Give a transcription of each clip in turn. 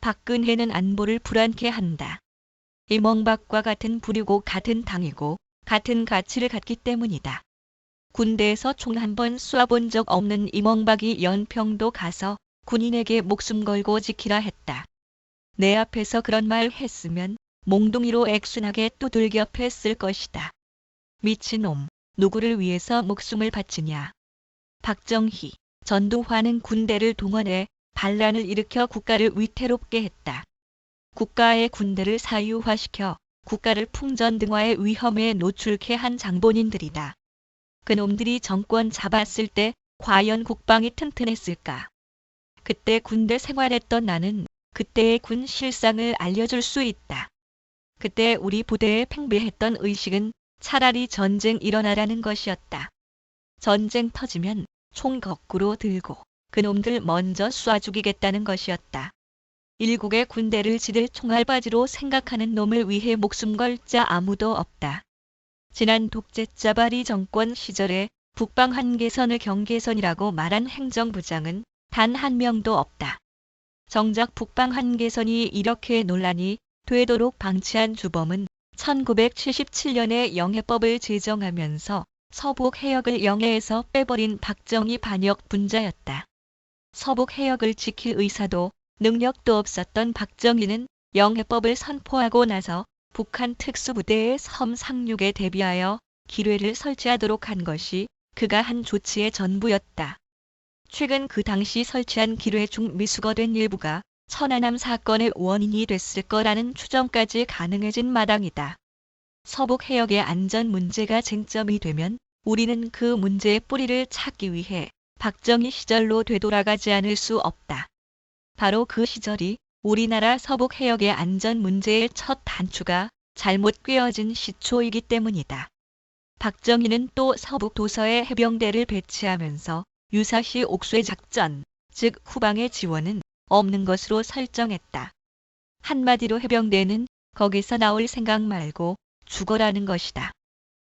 박근혜는 안보를 불안케 한다. 이명박과 같은 부류고 같은 당이고 같은 가치를 갖기 때문이다. 군대에서 총 한 번 쏴본 적 없는 이명박이 연평도 가서 군인에게 목숨 걸고 지키라 했다. 내 앞에서 그런 말 했으면 몽둥이로 액순하게 두들겨 팼을 것이다. 미친놈, 누구를 위해서 목숨을 바치냐. 박정희, 전두환은 군대를 동원해 반란을 일으켜 국가를 위태롭게 했다. 국가의 군대를 사유화시켜 국가를 풍전등화의 위험에 노출케 한 장본인들이다. 그놈들이 정권 잡았을 때 과연 국방이 튼튼했을까? 그때 군대 생활했던 나는 그때의 군 실상을 알려줄 수 있다. 그때 우리 부대에 팽배했던 의식은 차라리 전쟁 일어나라는 것이었다. 전쟁 터지면 총 거꾸로 들고 그놈들 먼저 쏴 죽이겠다는 것이었다. 일국의 군대를 지들 총알바지로 생각하는 놈을 위해 목숨 걸 자 아무도 없다. 지난 독재자 발의 정권 시절에 북방 한계선을 경계선이라고 말한 행정부장은 단 한 명도 없다. 정작 북방 한계선이 이렇게 논란이 되도록 방치한 주범은 1977년에 영해법을 제정하면서 서북 해역을 영해에서 빼버린 박정희 반역 분자였다. 서북 해역을 지킬 의사도 능력도 없었던 박정희는 영해법을 선포하고 나서 북한 특수부대의 섬 상륙에 대비하여 기뢰를 설치하도록 한 것이 그가 한 조치의 전부였다. 최근 그 당시 설치한 기뢰 중 미수거된 일부가 천안함 사건의 원인이 됐을 거라는 추정까지 가능해진 마당이다. 서북 해역의 안전 문제가 쟁점이 되면 우리는 그 문제의 뿌리를 찾기 위해 박정희 시절로 되돌아가지 않을 수 없다. 바로 그 시절이 우리나라 서북 해역의 안전 문제의 첫 단추가 잘못 꿰어진 시초이기 때문이다. 박정희는 또 서북 도서에 해병대를 배치하면서 유사시 옥쇄 작전, 즉 후방의 지원은 없는 것으로 설정했다. 한마디로 해병대는 거기서 나올 생각 말고 죽어라는 것이다.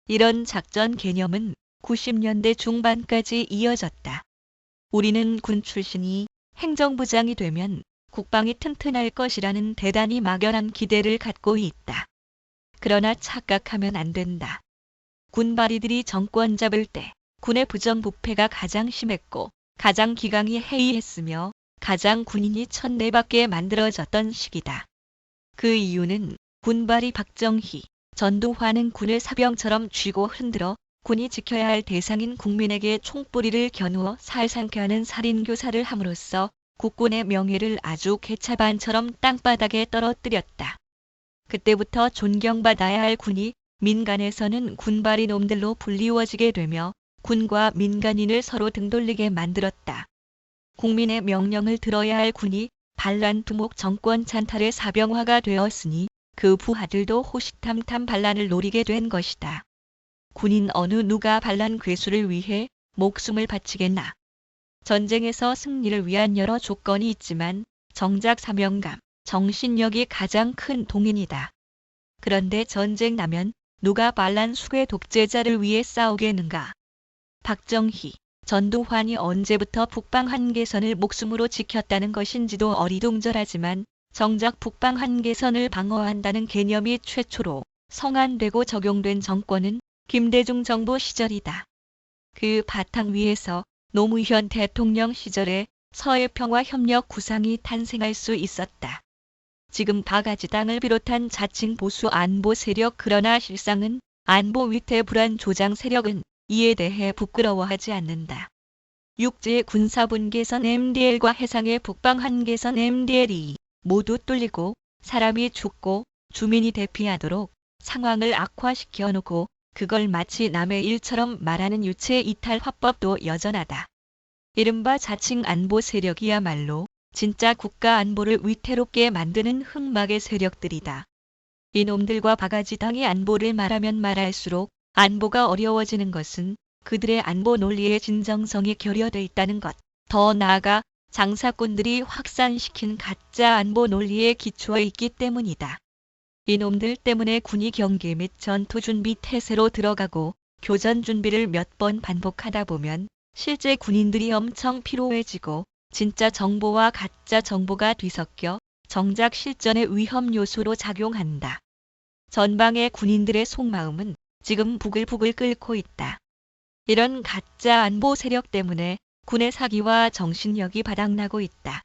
이런 작전 개념은 90년대 중반까지 이어졌다. 우리는 군 출신이 행정부장이 되면 국방이 튼튼할 것이라는 대단히 막연한 기대를 갖고 있다. 그러나 착각하면 안 된다. 군바리들이 정권 잡을 때 군의 부정부패가 가장 심했고 가장 기강이 해이했으며 가장 군인이 천내받게 만들어졌던 시기다. 그 이유는 군바리 박정희, 전두환은 군을 사병처럼 쥐고 흔들어 군이 지켜야 할 대상인 국민에게 총뿌리를 겨누어 살상케 하는 살인교사를 함으로써 국군의 명예를 아주 개차반처럼 땅바닥에 떨어뜨렸다. 그때부터 존경받아야 할 군이 민간에서는 군바리 놈들로 불리워지게 되며 군과 민간인을 서로 등돌리게 만들었다. 국민의 명령을 들어야 할 군이 반란 두목 정권 찬탈의 사병화가 되었으니 그 부하들도 호시탐탐 반란을 노리게 된 것이다. 군인 어느 누가 반란 괴수를 위해 목숨을 바치겠나. 전쟁에서 승리를 위한 여러 조건이 있지만 정작 사명감, 정신력이 가장 큰 동인이다. 그런데 전쟁 나면 누가 반란 수괴 독재자를 위해 싸우겠는가. 박정희, 전두환이 언제부터 북방 한계선을 목숨으로 지켰다는 것인지도 어리둥절하지만 정작 북방 한계선을 방어한다는 개념이 최초로 성안되고 적용된 정권은 김대중 정부 시절이다. 그 바탕 위에서 노무현 대통령 시절에 서해평화협력 구상이 탄생할 수 있었다. 지금 바가지당을 비롯한 자칭 보수 안보 세력 그러나 실상은 안보 위태 불안 조장 세력은 이에 대해 부끄러워하지 않는다. 육지의 군사분계선 MDL과 해상의 북방 한계선 MDL이 모두 뚫리고 사람이 죽고 주민이 대피하도록 상황을 악화시켜 놓고 그걸 마치 남의 일처럼 말하는 유체 이탈 화법도 여전하다. 이른바 자칭 안보 세력이야말로 진짜 국가 안보를 위태롭게 만드는 흑막의 세력들이다. 이놈들과 바가지당이 안보를 말하면 말할수록 안보가 어려워지는 것은 그들의 안보 논리의 진정성이 결여돼 있다는 것. 더 나아가 장사꾼들이 확산시킨 가짜 안보 논리에 기초해 있기 때문이다. 이놈들 때문에 군이 경계 및 전투 준비 태세로 들어가고 교전 준비를 몇 번 반복하다 보면 실제 군인들이 엄청 피로해지고 진짜 정보와 가짜 정보가 뒤섞여 정작 실전의 위험 요소로 작용한다. 전방의 군인들의 속마음은 지금 부글부글 끓고 있다. 이런 가짜 안보 세력 때문에 군의 사기와 정신력이 바닥나고 있다.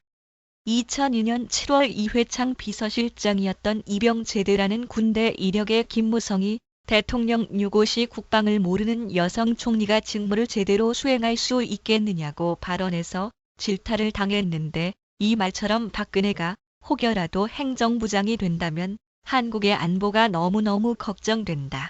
2002년 7월 이회창 비서실장이었던 이병제대라는 군대 이력의 김무성이 대통령 유고 시 국방을 모르는 여성 총리가 직무를 제대로 수행할 수 있겠느냐고 발언해서 질타를 당했는데, 이 말처럼 박근혜가 혹여라도 행정부장이 된다면 한국의 안보가 너무너무 걱정된다.